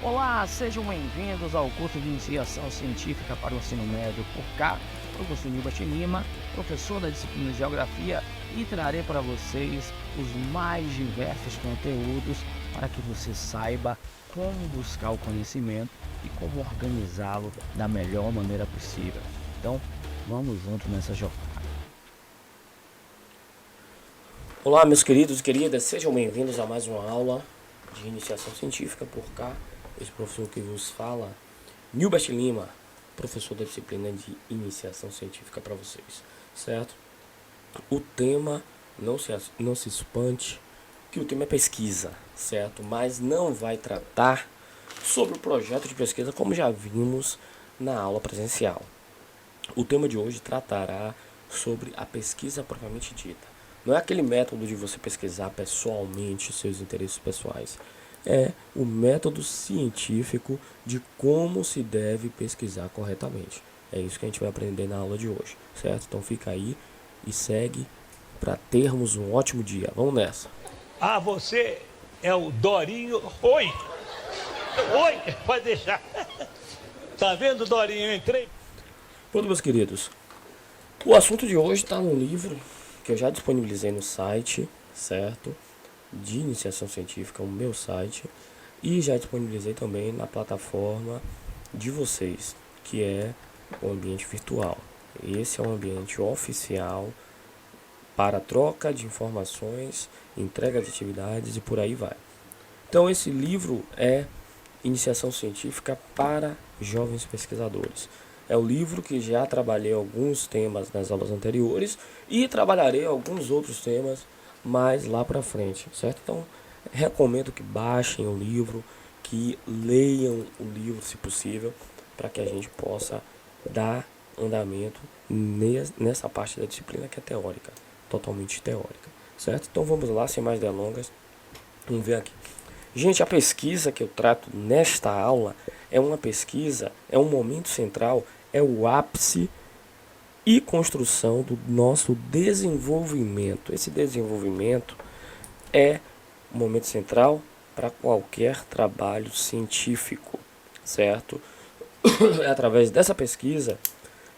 Olá, sejam bem-vindos ao curso de Iniciação Científica para o Ensino Médio por cá, professor Nilbert Lima, professor da disciplina de Geografia, e trarei para vocês os mais diversos conteúdos para que você saiba como buscar o conhecimento e como organizá-lo da melhor maneira possível. Então, vamos juntos nessa jornada. Olá, meus queridos e queridas, sejam bem-vindos a mais uma aula de Iniciação Científica por cá. Esse professor que vos fala, Nilbert Lima, professor da disciplina de Iniciação Científica para vocês, certo? O tema, não se espante, que o tema é pesquisa, certo? Mas não vai tratar sobre o projeto de pesquisa como já vimos na aula presencial. O tema de hoje tratará sobre a pesquisa propriamente dita. Não é aquele método de você pesquisar pessoalmente seus interesses pessoais. É o método científico de como se deve pesquisar corretamente. É isso que a gente vai aprender na aula de hoje, certo? Então fica aí e segue para termos um ótimo dia. Vamos nessa. Ah, você é o Dorinho. Oi! Oi! Pode deixar. Tá vendo, Dorinho? Eu entrei. Pronto, meus queridos. O assunto de hoje está no livro que eu já disponibilizei no site, certo? De Iniciação Científica, o meu site. E já disponibilizei também na plataforma de vocês, que é o ambiente virtual. Esse é um ambiente oficial para troca de informações, entrega de atividades e por aí vai. Então esse livro é Iniciação Científica para Jovens Pesquisadores. É o livro que já trabalhei alguns temas nas aulas anteriores e trabalharei alguns outros temas mais lá para frente, certo? Então recomendo que baixem o livro, que leiam o livro se possível, para que a gente possa dar andamento nessa parte da disciplina que é teórica, totalmente teórica, certo? Então vamos lá, sem mais delongas, vamos ver aqui. Gente, a pesquisa que eu trato nesta aula é uma pesquisa, é um momento central, é o ápice e construção do nosso desenvolvimento. Esse desenvolvimento é o momento central para qualquer trabalho científico, certo? É através dessa pesquisa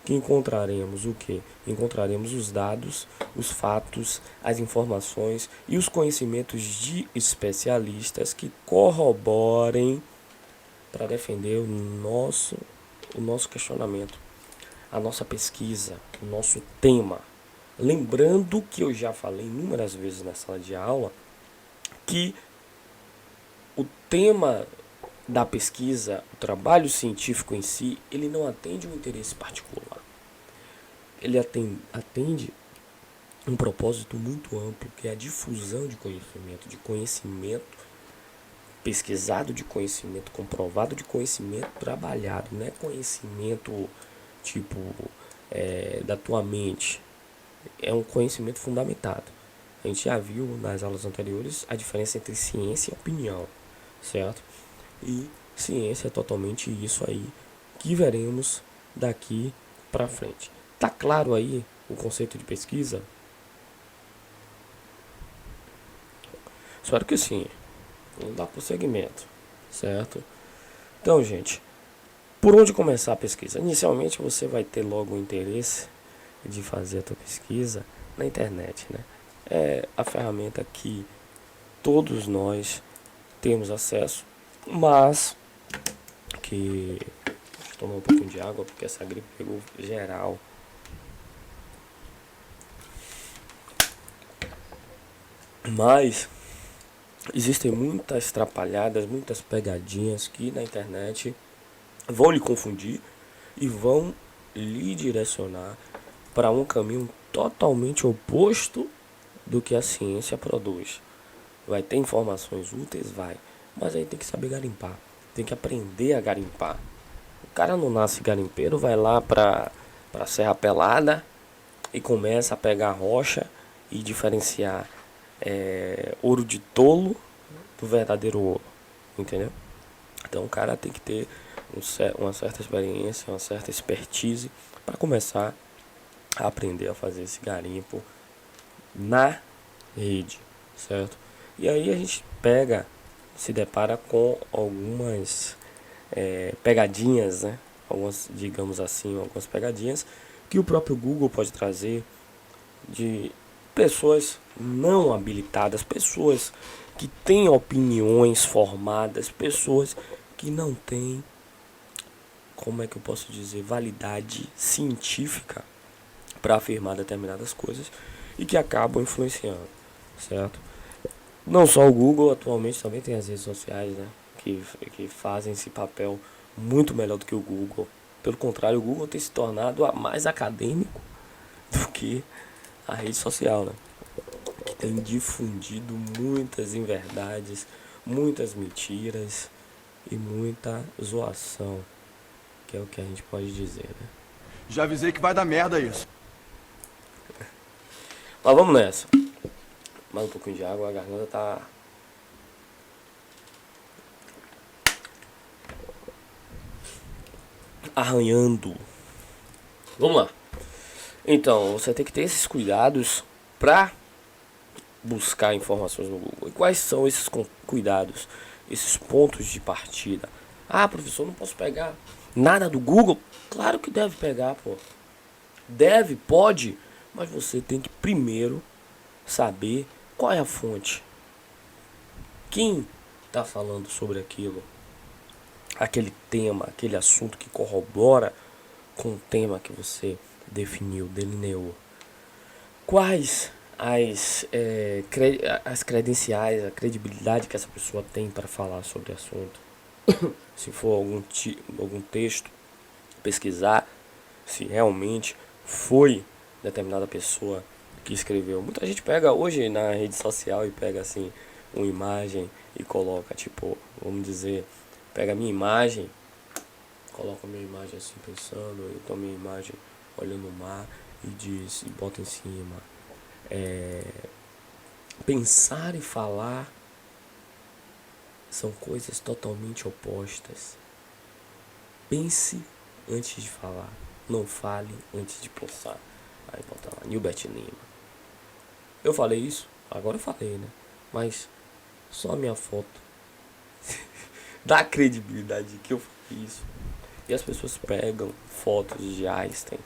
que encontraremos o que? Encontraremos os dados, os fatos, as informações e os conhecimentos de especialistas que corroborem para defender o nosso questionamento, a nossa pesquisa, o nosso tema. Lembrando que eu já falei inúmeras vezes na sala de aula que o tema da pesquisa, o trabalho científico em si, ele não atende um interesse particular. Ele atende um propósito muito amplo, que é a difusão de conhecimento pesquisado, de conhecimento comprovado, de conhecimento trabalhado, não é conhecimento tipo da tua mente, é um conhecimento fundamentado. A gente já viu nas aulas anteriores a diferença entre ciência e opinião, certo? E ciência é totalmente isso aí que veremos daqui para frente. Tá claro aí o conceito de pesquisa? Espero que sim. Vamos dar prosseguimento, certo? Então, gente, por onde começar a pesquisa? Inicialmente você vai ter logo o interesse de fazer a tua pesquisa na internet, né? É a ferramenta que todos nós temos acesso, mas que... Deixa eu tomar um pouquinho de água porque essa gripe pegou geral. Mas existem muitas trapalhadas, muitas pegadinhas que na internet vão lhe confundir e vão lhe direcionar para um caminho totalmente oposto do que a ciência produz. Vai ter informações úteis? Vai. Mas aí tem que saber garimpar. Tem que aprender a garimpar. O cara não nasce garimpeiro, vai lá para Serra Pelada e começa a pegar rocha e diferenciar ouro de tolo do verdadeiro ouro. Entendeu? Então o cara tem que ter uma certa experiência, uma certa expertise para começar a aprender a fazer esse garimpo na rede, certo? E aí a gente pega se depara com algumas pegadinhas, né? Algumas, digamos assim, algumas pegadinhas que o próprio Google pode trazer de pessoas não habilitadas, pessoas que têm opiniões formadas, pessoas que não têm, como é que eu posso dizer, validade científica para afirmar determinadas coisas e que acabam influenciando, certo? Não só o Google, atualmente também tem as redes sociais, né, que fazem esse papel muito melhor do que o Google. Pelo contrário, o Google tem se tornado mais acadêmico do que a rede social, né? Que tem difundido muitas inverdades, muitas mentiras e muita zoação, que é o que a gente pode dizer, né? Já avisei que vai dar merda isso. Mas vamos nessa. Mais um pouquinho de água, a garganta tá arranhando. Vamos lá. Então, você tem que ter esses cuidados para buscar informações no Google. E quais são esses cuidados, esses pontos de partida? Ah, professor, não posso pegar nada do Google? Claro que deve pegar, pô. Deve, pode, mas você tem que primeiro saber qual é a fonte. Quem está falando sobre aquilo? Aquele tema, aquele assunto que corrobora com o tema que você definiu, delineou. Quais as credenciais, a credibilidade que essa pessoa tem para falar sobre o assunto? Se for algum texto, pesquisar se realmente foi determinada pessoa que escreveu. Muita gente pega hoje na rede social e pega assim uma imagem e coloca, tipo, vamos dizer, pega a minha imagem, coloca a minha imagem assim pensando, então minha imagem olhando o mar e diz, e bota em cima, pensar e falar são coisas totalmente opostas. Pense antes de falar, não fale antes de pensar. Aí bota lá, Nilbert Lima. Eu falei isso? Agora eu falei, né? Mas só a minha foto dá credibilidade que eu falei isso. E as pessoas pegam fotos de Einstein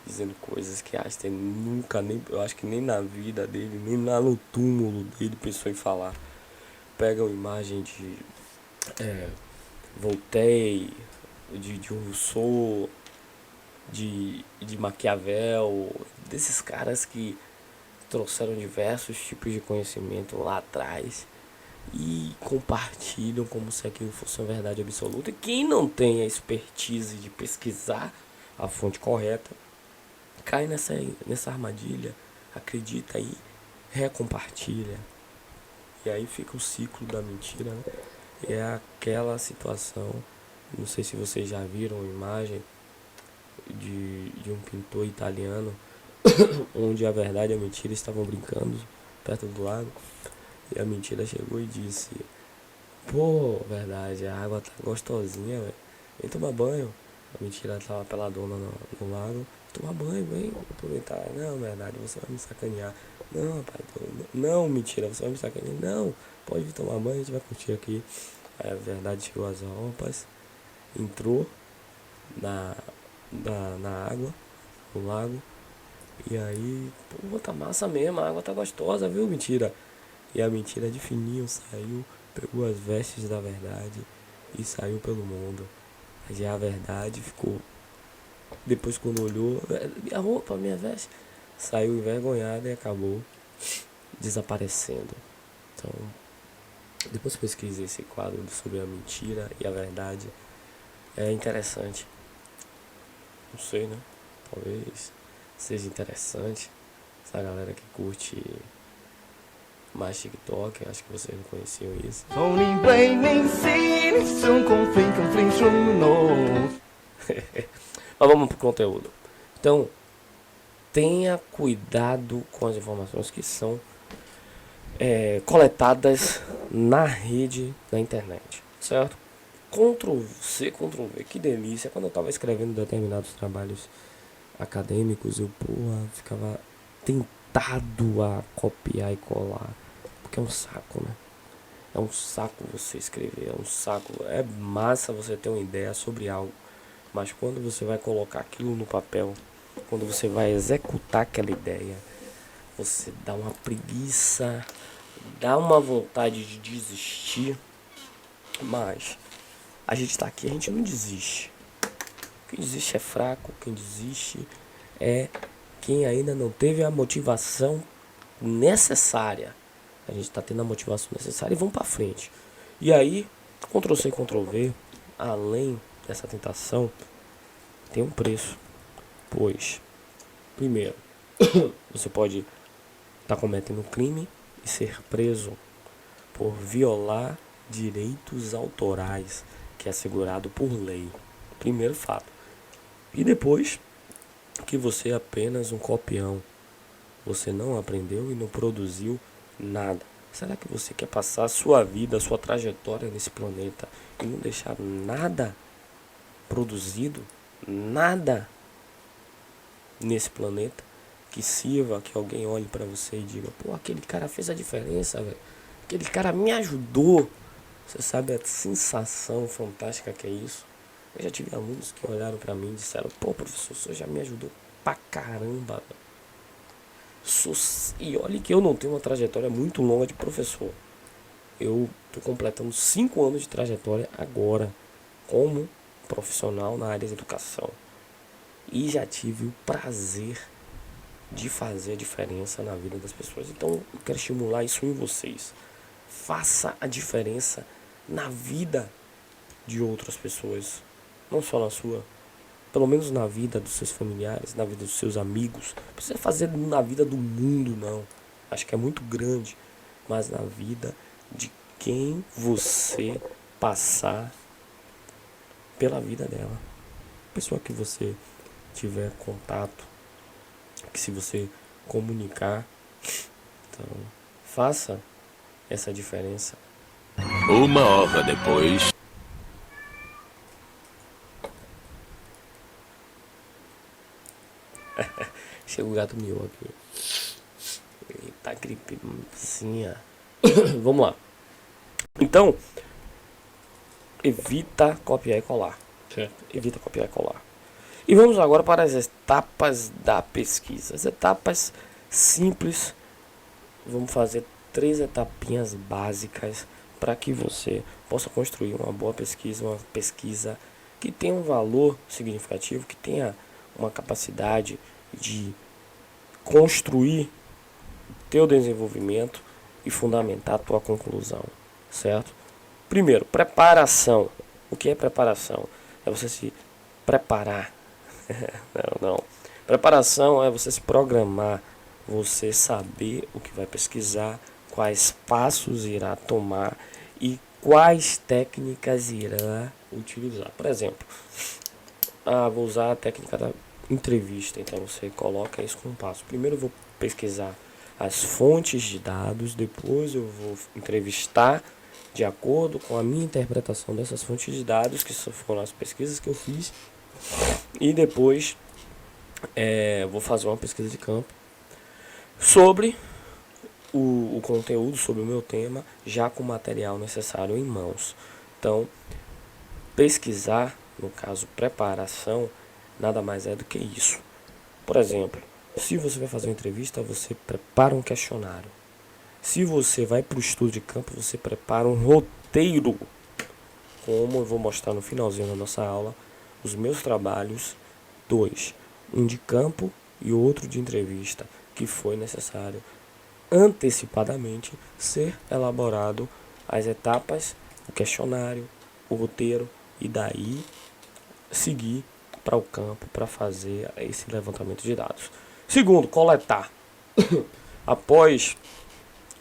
dizendo coisas que Einstein nunca, nem, eu acho que nem na vida dele, nem lá no túmulo dele pensou em falar. Pegam imagem de Voltaire, de Rousseau, de Maquiavel, desses caras que trouxeram diversos tipos de conhecimento lá atrás e compartilham como se aquilo fosse uma verdade absoluta. E quem não tem a expertise de pesquisar a fonte correta cai nessa armadilha, acredita e recompartilha. E aí fica o ciclo da mentira, né? E é aquela situação, não sei se vocês já viram a imagem de um pintor italiano onde a verdade e a mentira estavam brincando perto do lago. E a mentira chegou e disse: pô, verdade, a água tá gostosinha, velho. Vem tomar banho. A mentira tava peladona no lago. Tomar banho, vem aproveitar. Não, verdade, você vai me sacanear. Não, rapaz, não, mentira, você vai me sacanear. Não, pode vir tomar banho, a gente vai curtir aqui. Aí a verdade chegou às roupas, entrou na água, no lago. E aí, pô, tá massa mesmo, a água tá gostosa, viu, mentira? E a mentira de fininho saiu, pegou as vestes da verdade e saiu pelo mundo. Mas a verdade ficou, depois quando olhou, minha roupa, minha veste, saiu envergonhada e acabou desaparecendo. Então, depois pesquisei esse quadro sobre a mentira e a verdade. É interessante. Não sei, né? Talvez seja interessante. Essa galera que curte mais TikTok, acho que vocês não conheciam isso. Mas vamos pro conteúdo. Então, tenha cuidado com as informações que são coletadas na rede da internet, certo? Ctrl+C, Ctrl+V, que delícia. Quando eu estava escrevendo determinados trabalhos acadêmicos, eu ficava tentado a copiar e colar, porque é um saco, né? É um saco você escrever, é um saco. É massa você ter uma ideia sobre algo, mas quando você vai colocar aquilo no papel, quando você vai executar aquela ideia, você dá uma preguiça, dá uma vontade de desistir, mas a gente tá aqui, a gente não desiste. Quem desiste é fraco, quem desiste é quem ainda não teve a motivação necessária. A gente tá tendo a motivação necessária e vamos pra frente. E aí, Ctrl+C, Ctrl+V, além dessa tentação, tem um preço. Pois, primeiro, você pode estar cometendo um crime e ser preso por violar direitos autorais, que é assegurado por lei. Primeiro fato. E depois, que você é apenas um copião. Você não aprendeu e não produziu nada. Será que você quer passar a sua vida, a sua trajetória nesse planeta e não deixar nada produzido? Nada nesse planeta que sirva, que alguém olhe pra você e diga: pô, aquele cara fez a diferença, velho. Aquele cara me ajudou. Você sabe a sensação fantástica que é isso? Eu já tive alunos que olharam pra mim e disseram: pô, professor, você já me ajudou pra caramba, velho. E olha que eu não tenho uma trajetória muito longa de professor. Eu tô completando 5 anos de trajetória agora como profissional na área de educação. E já tive o prazer de fazer a diferença na vida das pessoas. Então eu quero estimular isso em vocês. Faça a diferença na vida de outras pessoas, não só na sua, pelo menos na vida dos seus familiares, na vida dos seus amigos. Não precisa fazer na vida do mundo, não. Acho que é muito grande, mas na vida de quem você passar pela vida dela. Pessoa que você tiver contato, que se você comunicar, então faça essa diferença. 1 hora depois. Chega o gato miou aqui. Ele tá gripezinha. Vamos lá. Então, evita copiar e colar. Certo? Evita copiar e colar. E vamos agora para as etapas da pesquisa. As etapas simples. Vamos fazer 3 etapinhas básicas para que você possa construir uma boa pesquisa, uma pesquisa que tenha um valor significativo, que tenha uma capacidade de construir teu desenvolvimento e fundamentar a tua conclusão, certo? Primeiro, preparação. O que é preparação? É você se preparar. não. Preparação é você se programar, você saber o que vai pesquisar, quais passos irá tomar e quais técnicas irá utilizar. Por exemplo, vou usar a técnica da entrevista, então você coloca isso como passo. Primeiro eu vou pesquisar as fontes de dados, depois eu vou entrevistar de acordo com a minha interpretação dessas fontes de dados, que foram as pesquisas que eu fiz, e depois vou fazer uma pesquisa de campo sobre o conteúdo, sobre o meu tema, já com o material necessário em mãos. Então, pesquisar, no caso preparação, nada mais é do que isso. Por exemplo, se você vai fazer uma entrevista, você prepara um questionário. Se você vai para o estudo de campo, você prepara um roteiro, como eu vou mostrar no finalzinho da nossa aula, os meus trabalhos, 2, um de campo e outro de entrevista, que foi necessário antecipadamente ser elaborado as etapas, o questionário, o roteiro, e daí seguir para o campo para fazer esse levantamento de dados. Segundo, coletar. Após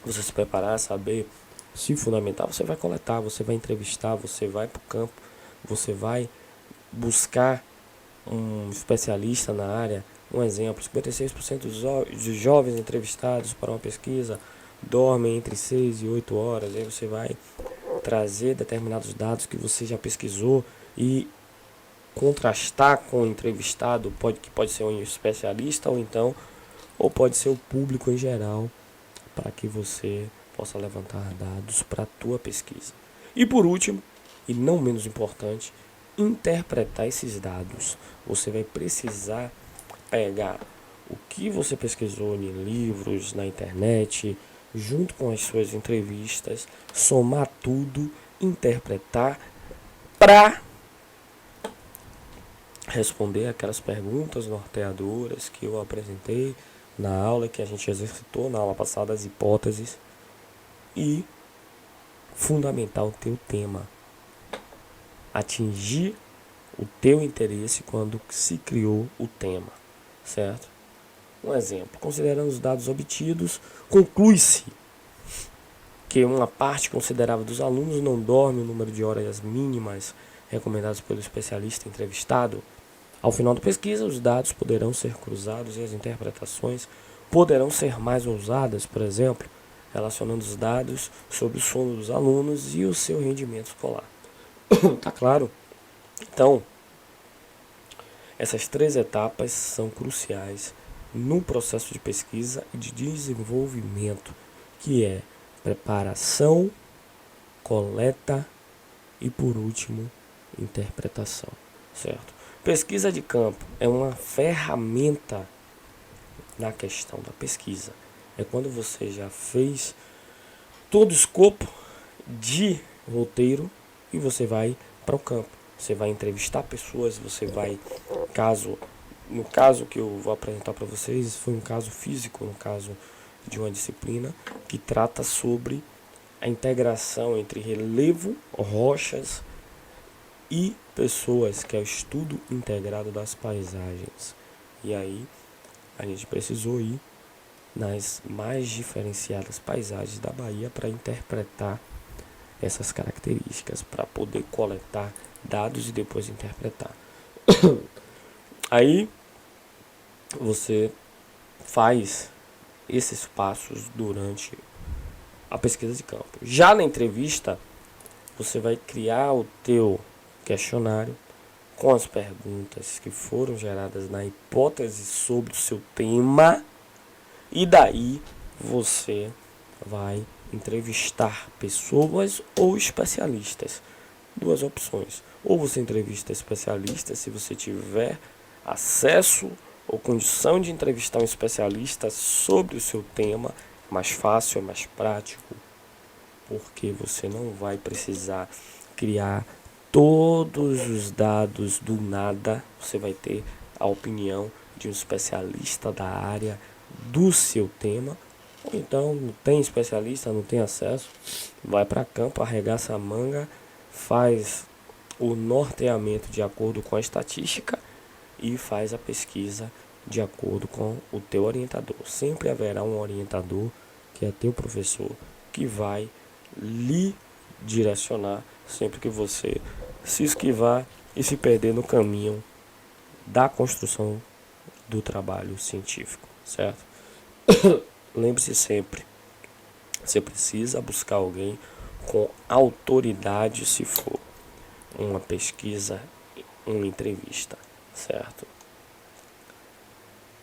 você se preparar, saber se fundamentar, você vai coletar, você vai entrevistar, você vai para o campo, você vai buscar um especialista na área. Um exemplo, 56% dos jovens entrevistados para uma pesquisa dormem entre 6 e 8 horas. Aí você vai trazer determinados dados que você já pesquisou e contrastar com o entrevistado, que pode ser um especialista ou pode ser o público em geral, para que você possa levantar dados para a tua pesquisa. E por último, e não menos importante, interpretar esses dados. Você vai precisar pegar o que você pesquisou em livros, na internet, junto com as suas entrevistas, somar tudo, interpretar para responder aquelas perguntas norteadoras que eu apresentei na aula, que a gente exercitou na aula passada, as hipóteses, e fundamentar o teu tema, atingir o teu interesse quando se criou o tema, certo? Um exemplo, considerando os dados obtidos, conclui-se que uma parte considerável dos alunos não dorme o número de horas mínimas recomendadas pelo especialista entrevistado. Ao final da pesquisa, os dados poderão ser cruzados e as interpretações poderão ser mais ousadas, por exemplo, relacionando os dados sobre o sono dos alunos e o seu rendimento escolar. Tá claro? Então, essas 3 etapas são cruciais no processo de pesquisa e de desenvolvimento, que é preparação, coleta e, por último, interpretação, certo? Pesquisa de campo é uma ferramenta na questão da pesquisa. É quando você já fez todo o escopo de roteiro e você vai para o campo. Você vai entrevistar pessoas, você vai, no caso que eu vou apresentar para vocês, foi um caso físico, no caso de uma disciplina que trata sobre a integração entre relevo, rochas e pessoas, que é o estudo integrado das paisagens. E aí a gente precisou ir nas mais diferenciadas paisagens da Bahia para interpretar essas características, para poder coletar dados e depois interpretar. Aí você faz esses passos durante a pesquisa de campo. Já na entrevista, você vai criar o teu questionário com as perguntas que foram geradas na hipótese sobre o seu tema, e daí você vai entrevistar pessoas ou especialistas. 2 opções: ou você entrevista especialistas, se você tiver acesso ou condição de entrevistar um especialista sobre o seu tema, mais fácil, é mais prático, porque você não vai precisar criar todos os dados do nada. Você vai ter a opinião de um especialista da área do seu tema. Ou então não tem especialista, não tem acesso, vai para campo, arregaça a manga, faz o norteamento de acordo com a estatística e faz a pesquisa de acordo com o teu orientador. Sempre haverá um orientador, que é teu professor, que vai lhe direcionar sempre que você se esquivar e se perder no caminho da construção do trabalho científico, certo? Lembre-se sempre, você precisa buscar alguém com autoridade se for uma pesquisa, uma entrevista, certo?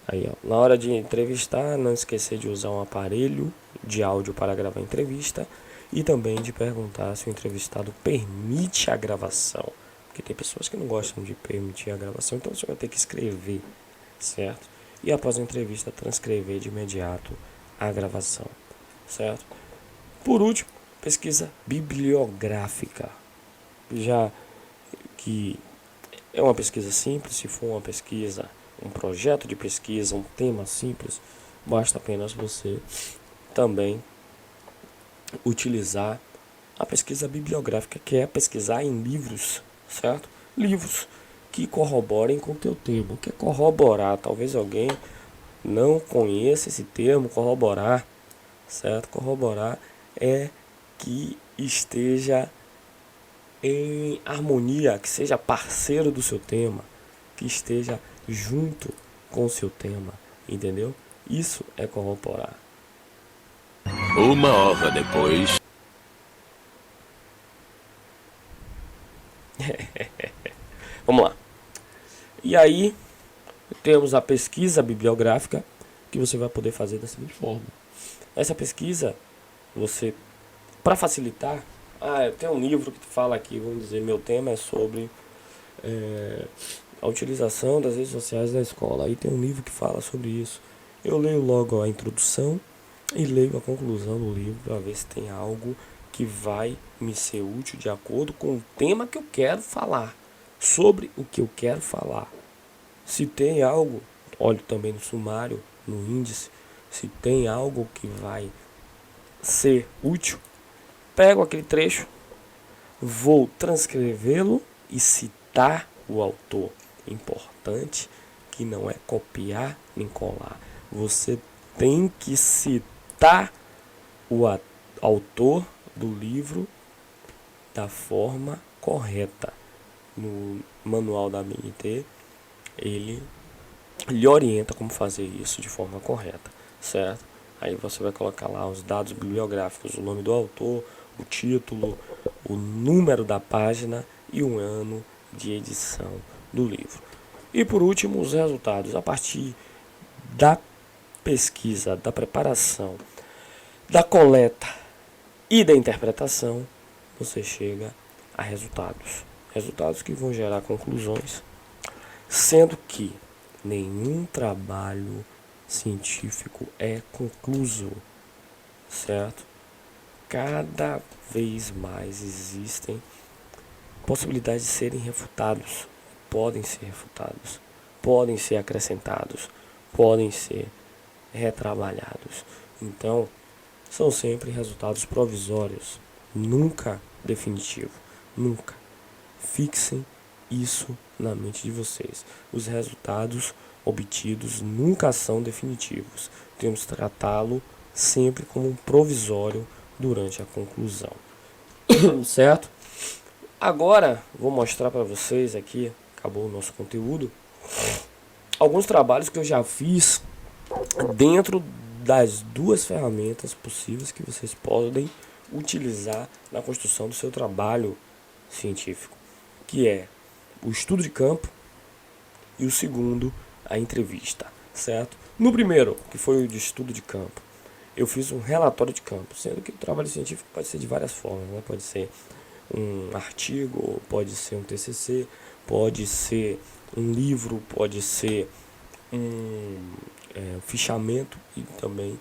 Aí, ó, na hora de entrevistar, não esquecer de usar um aparelho de áudio para gravar a entrevista e também de perguntar se o entrevistado permite a gravação, porque tem pessoas que não gostam de permitir a gravação, então você vai ter que escrever, certo? E após a entrevista, transcrever de imediato a gravação, certo? Por último, pesquisa bibliográfica, já que é uma pesquisa simples. Se for uma pesquisa, um projeto de pesquisa, um tema simples, basta apenas você também utilizar a pesquisa bibliográfica, que é pesquisar em livros, certo? Livros que corroborem com o teu termo. O que é corroborar? Talvez alguém não conheça esse termo, corroborar, certo? Corroborar é que esteja em harmonia, que seja parceiro do seu tema, que esteja junto com o seu tema, entendeu? Isso é corroborar. 1 hora depois. Vamos lá. E aí, temos a pesquisa bibliográfica, que você vai poder fazer da seguinte forma. Essa pesquisa, você, para facilitar, eu tenho um livro que fala aqui, vamos dizer, meu tema é sobre a utilização das redes sociais na escola. Aí tem um livro que fala sobre isso. Eu leio logo a introdução e leio a conclusão do livro para ver se tem algo que vai me ser útil de acordo com o tema que eu quero falar, sobre o que eu quero falar. Se tem algo, olho também no sumário, no índice, se tem algo que vai ser útil, pego aquele trecho, vou transcrevê-lo e citar o autor. Importante que não é copiar nem colar. Você tem que citar o autor do livro da forma correta. No manual da BNT, ele lhe orienta como fazer isso de forma correta, certo? Aí você vai colocar lá os dados bibliográficos, o nome do autor, o título, o número da página e o ano de edição do livro. E por último, os resultados. A partir da pesquisa, da preparação, da coleta e da interpretação, você chega a resultados. Resultados que vão gerar conclusões, sendo que nenhum trabalho científico é concluso, certo? Cada vez mais existem possibilidades de serem refutados, podem ser refutados, podem ser acrescentados, podem ser retrabalhados. Então, são sempre resultados provisórios, nunca definitivo, nunca. Fixem isso na mente de vocês. Os resultados obtidos nunca são definitivos. Temos que tratá-lo sempre como um provisório durante a conclusão. Certo? Agora vou mostrar para vocês aqui, acabou o nosso conteúdo, alguns trabalhos que eu já fiz dentro das duas ferramentas possíveis que vocês podem utilizar na construção do seu trabalho científico, que é o estudo de campo e o segundo, a entrevista, certo? No primeiro, que foi o de estudo de campo, eu fiz um relatório de campo, sendo que o trabalho científico pode ser de várias formas, né? Pode ser um artigo, pode ser um TCC, pode ser um livro, pode ser um fichamento e também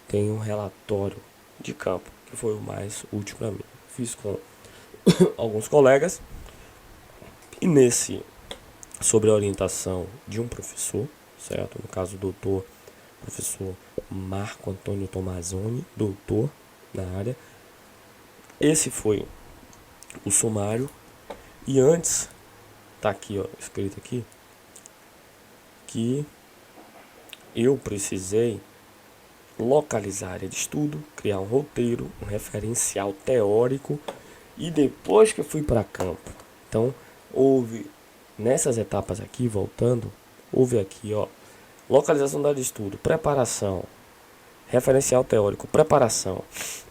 tem um relatório de campo, que foi o mais útil para mim. Fiz com alguns colegas e nesse, sobre a orientação de um professor, certo? No caso, o professor Marco Antônio Tomazoni, doutor na área. Esse foi o sumário. E antes, tá aqui, ó, escrito aqui, que eu precisei localizar a área de estudo, criar um roteiro, um referencial teórico e depois que eu fui para campo. Então, houve nessas etapas aqui, voltando, houve aqui, ó, localização da área de estudo, preparação, referencial teórico, preparação,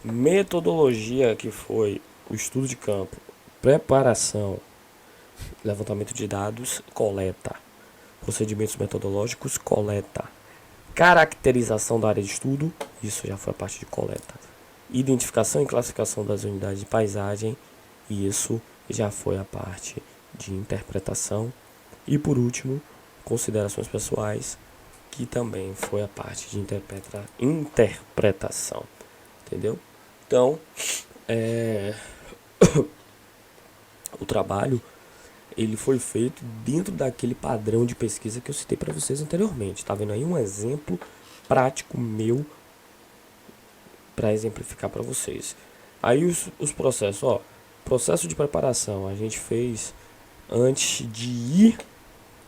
metodologia, que foi o estudo de campo, preparação, levantamento de dados, coleta, procedimentos metodológicos, coleta, caracterização da área de estudo, isso já foi a parte de coleta, identificação e classificação das unidades de paisagem, isso já foi a parte de interpretação, e por último, considerações pessoais, que também foi a parte de interpretação, entendeu? Então, o trabalho ele foi feito dentro daquele padrão de pesquisa que eu citei para vocês anteriormente. Tá vendo aí um exemplo prático meu para exemplificar para vocês. Aí os processos, ó, processo de preparação a gente fez antes de ir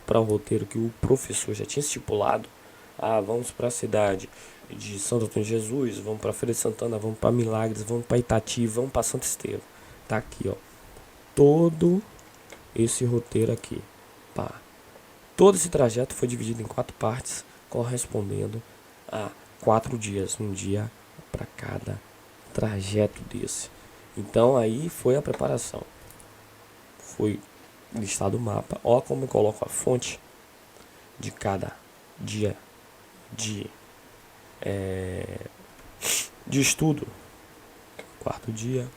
para o roteiro que o professor já tinha estipulado. Vamos para a cidade de Santo Antônio de Jesus, vamos para Feira de Santana, vamos para Milagres, vamos para Itati, vamos para Santo Estevão. Tá aqui, ó, todo esse roteiro aqui. Todo esse trajeto foi dividido em 4 partes, correspondendo a 4 dias, um dia para cada trajeto desse. Então aí foi a preparação, foi listado o mapa. Ó como eu coloco a fonte de cada dia de estudo, quarto dia.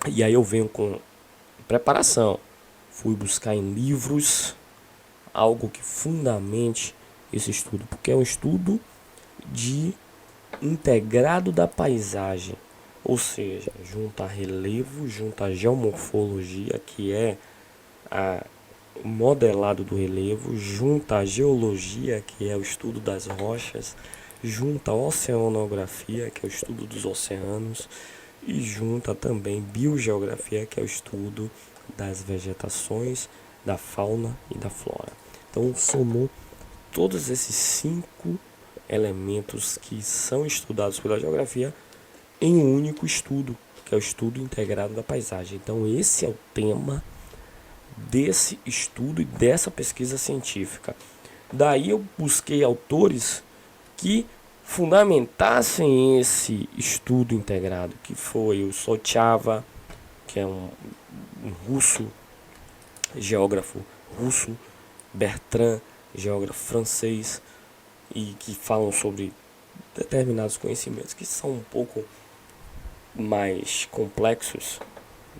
E aí eu venho com preparação. Fui buscar em livros algo que fundamente esse estudo, porque é um estudo de integrado da paisagem, ou seja, junta relevo, junta geomorfologia, que é o modelado do relevo, junta a geologia, que é o estudo das rochas, junta a oceanografia, que é o estudo dos oceanos, e junta também biogeografia, que é o estudo das vegetações, da fauna e da flora. Então somou todos esses 5 elementos que são estudados pela geografia em um único estudo, que é o estudo integrado da paisagem. Então esse é o tema desse estudo e dessa pesquisa científica. Daí eu busquei autores que fundamentassem esse estudo integrado, que foi o Sochava, que é um russo, geógrafo russo, Bertrand, geógrafo francês, e que falam sobre determinados conhecimentos que são um pouco mais complexos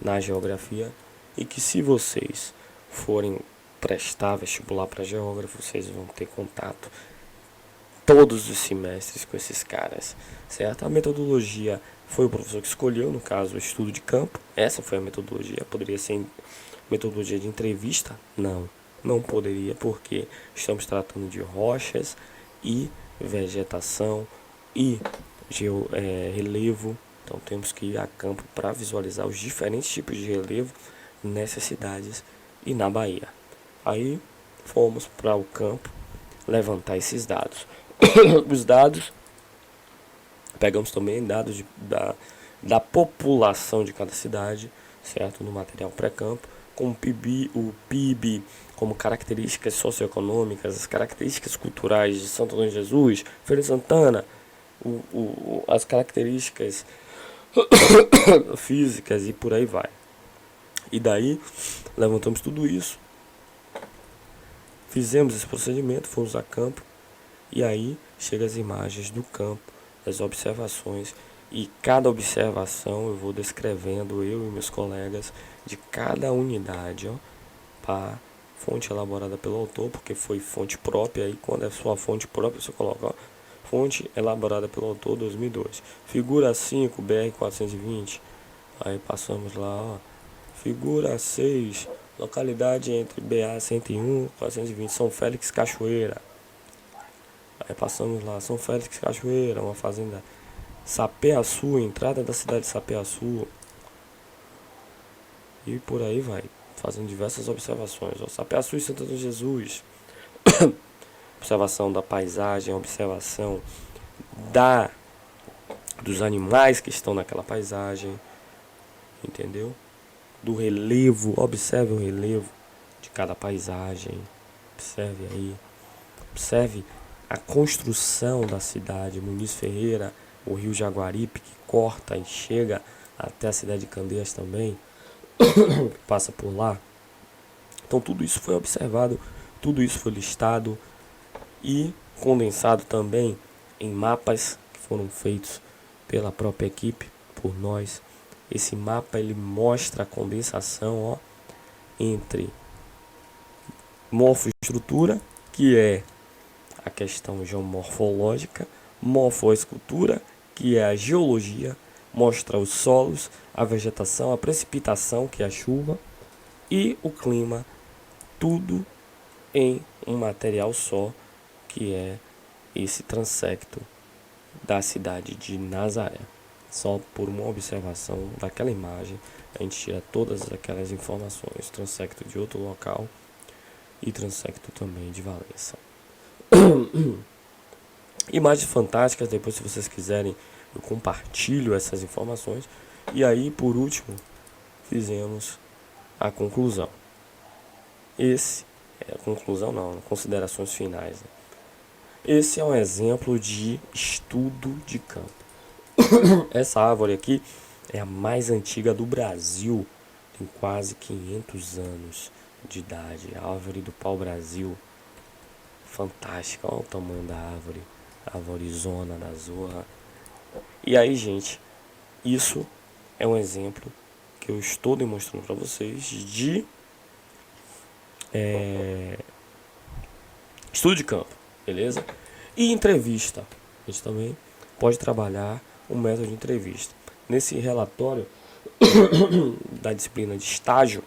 na geografia, e que se vocês forem prestar vestibular para geógrafo, vocês vão ter contato todos os semestres com esses caras, certo? A metodologia foi o professor que escolheu, no caso, o estudo de campo. Essa foi a metodologia. Poderia ser metodologia de entrevista? Não poderia, porque estamos tratando de rochas e vegetação e relevo. Então temos que ir a campo para visualizar os diferentes tipos de relevo nessas cidades e na Bahia. Aí fomos para o campo levantar esses dados. Os dados, pegamos também dados da população de cada cidade, certo? No material pré-campo, com o PIB como características socioeconômicas, as características culturais de Santo Antônio de Jesus, Feira de Santana, as características físicas e por aí vai. E daí levantamos tudo isso, fizemos esse procedimento, fomos a campo, e aí chegam as imagens do campo, as observações, e cada observação eu vou descrevendo, eu e meus colegas, de cada unidade, para fonte elaborada pelo autor, porque foi fonte própria, e quando é sua fonte própria você coloca, fonte elaborada pelo autor 2002, figura 5 BR 420, aí passamos lá, figura 6, localidade entre BA 101 e 420, São Félix Cachoeira. Aí passamos lá, São Félix Cachoeira, uma fazenda Sapeaçu, entrada da cidade de Sapeaçu. E por aí vai, fazendo diversas observações. Sapeaçu e Santo Antônio de Jesus. Observação da paisagem, observação dos animais que estão naquela paisagem. Entendeu? Do relevo, observe o relevo de cada paisagem. Observe aí. Observe a construção da cidade. Muniz Ferreira, o rio Jaguaripe, que corta e chega até a cidade de Candeias também, passa por lá. Então tudo isso foi observado, tudo isso foi listado e condensado também em mapas que foram feitos pela própria equipe, por nós. Esse mapa ele mostra a condensação entre morfoestrutura, que é a questão geomorfológica, morfoescultura, que é a geologia, mostra os solos, a vegetação, a precipitação, que é a chuva, e o clima, tudo em um material só, que é esse transecto da cidade de Nazaré. Só por uma observação daquela imagem, a gente tira todas aquelas informações, transecto de outro local e transecto também de Valença. Imagens fantásticas, depois se vocês quiserem eu compartilho essas informações. E aí por último fizemos a conclusão. Considerações finais, né? Esse é um exemplo de estudo de campo. Essa árvore aqui é a mais antiga do Brasil, tem quase 500 anos de idade, a árvore do pau-brasil. Fantástica, olha o tamanho da árvore, árvore zona da zorra. E aí, gente, isso é um exemplo que eu estou demonstrando para vocês de estudo de campo, beleza? E entrevista, a gente também pode trabalhar o método de entrevista. Nesse relatório da disciplina de estágio,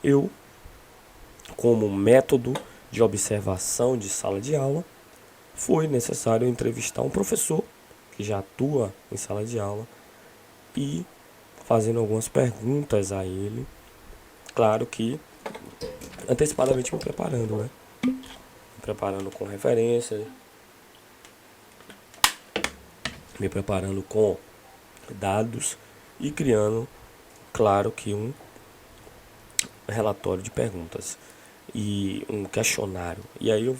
eu, como método de observação de sala de aula, foi necessário entrevistar um professor que já atua em sala de aula e fazendo algumas perguntas a ele, claro que antecipadamente me preparando, né? Me preparando com referência, me preparando com dados e criando, claro que um relatório de perguntas e um questionário. E aí eu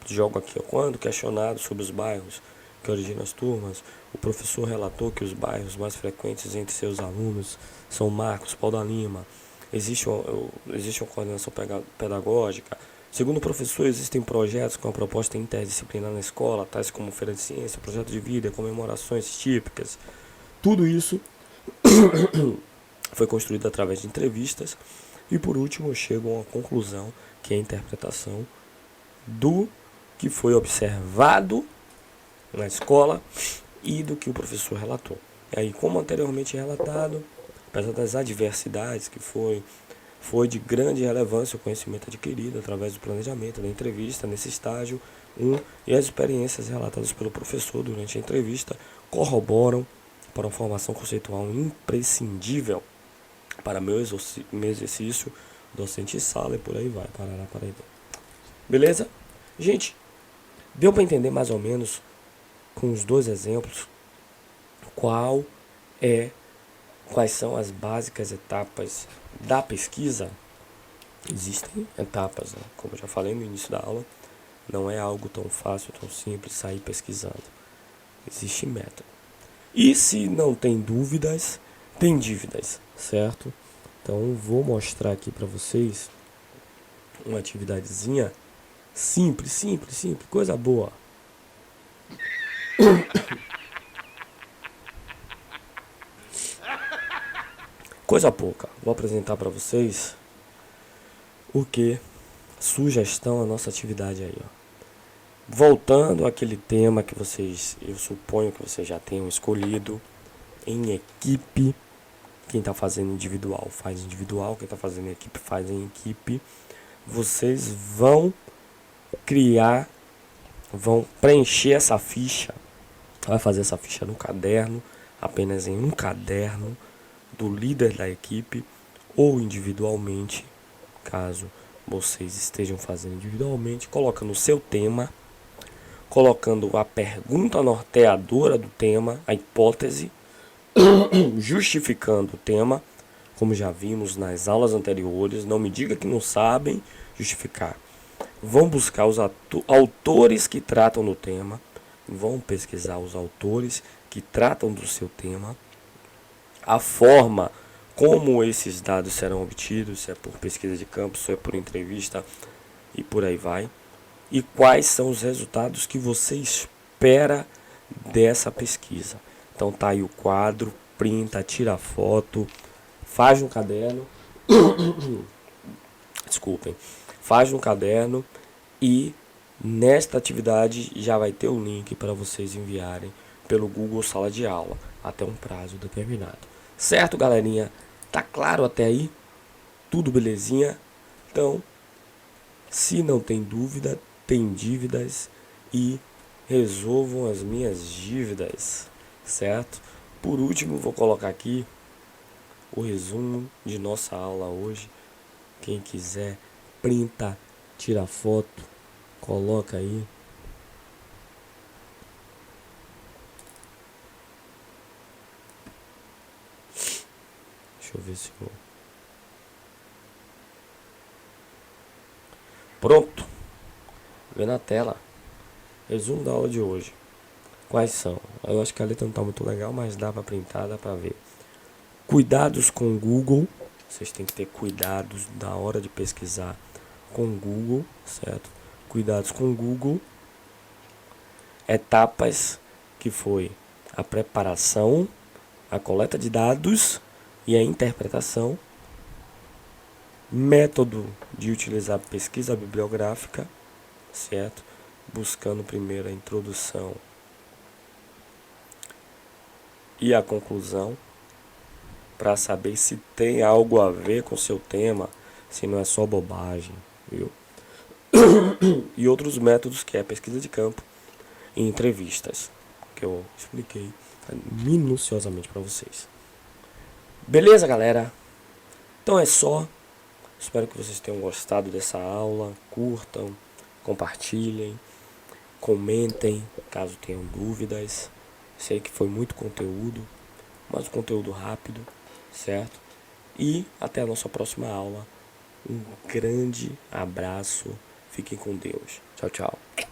jogo aqui, quando questionado sobre os bairros que originam as turmas, o professor relatou que os bairros mais frequentes entre seus alunos são Marcos, Paulo da Lima. Existe uma coordenação pedagógica. Segundo o professor, existem projetos com a proposta interdisciplinar na escola, tais como feira de ciência, projeto de vida, comemorações típicas. Tudo isso foi construído através de entrevistas. E por último, eu chego a uma conclusão, que é a interpretação do que foi observado na escola e do que o professor relatou. E aí, como anteriormente relatado, apesar das adversidades que foi de grande relevância o conhecimento adquirido através do planejamento da entrevista nesse estágio 1 e as experiências relatadas pelo professor durante a entrevista corroboram para uma formação conceitual imprescindível para meu exercício docente em sala e por aí vai. Beleza? Gente, deu para entender mais ou menos com os dois exemplos quais são as básicas etapas da pesquisa? Existem etapas, né? Como eu já falei no início da aula, não é algo tão fácil, tão simples sair pesquisando. Existe método. E se não tem dúvidas, tem dívidas, certo? Então vou mostrar aqui para vocês uma atividadezinha simples, coisa boa. Coisa pouca. Vou apresentar para vocês o que sugestão a nossa atividade aí, ó. Voltando àquele tema que eu suponho que vocês já tenham escolhido, em equipe. Quem está fazendo individual faz individual, quem está fazendo em equipe faz em equipe. Vocês vão preencher essa ficha, vai fazer essa ficha no caderno, apenas em um caderno do líder da equipe ou individualmente, caso vocês estejam fazendo individualmente, colocando o seu tema, colocando a pergunta norteadora do tema, a hipótese, justificando o tema, como já vimos nas aulas anteriores. Não me diga que não sabem justificar. Vão buscar os autores que tratam do tema, vão pesquisar os autores que tratam do seu tema, a forma como esses dados serão obtidos, se é por pesquisa de campo, se é por entrevista e por aí vai, e quais são os resultados que você espera dessa pesquisa. Então tá aí o quadro, printa, tira foto, faz no caderno, desculpem, faz no caderno e nesta atividade já vai ter o link para vocês enviarem pelo Google Sala de Aula até um prazo determinado. Certo, galerinha? Tá claro até aí? Tudo belezinha? Então, se não tem dúvida, tem dívidas e resolvam as minhas dívidas, certo? Por último, vou colocar aqui o resumo de nossa aula hoje. Quem quiser, printa, tira foto, coloca aí. Deixa eu ver se eu... Pronto. Vê na tela. Resumo da aula de hoje. Quais são? Eu acho que a letra não está muito legal, mas dá para printar, dá para ver. Cuidados com o Google. Vocês têm que ter cuidados na hora de pesquisar com o Google, certo? Cuidados com o Google. Etapas que foi a preparação, a coleta de dados e a interpretação, método de utilizar pesquisa bibliográfica, certo? Buscando primeiro a introdução e a conclusão, para saber se tem algo a ver com o seu tema, se não é só bobagem, viu? E outros métodos, que é a pesquisa de campo e entrevistas, que eu expliquei minuciosamente para vocês. Beleza, galera? Então é só. Espero que vocês tenham gostado dessa aula. Curtam, compartilhem, comentem caso tenham dúvidas. Sei que foi muito conteúdo, mas conteúdo rápido, certo? E até a nossa próxima aula. Um grande abraço. Fiquem com Deus. Tchau, tchau.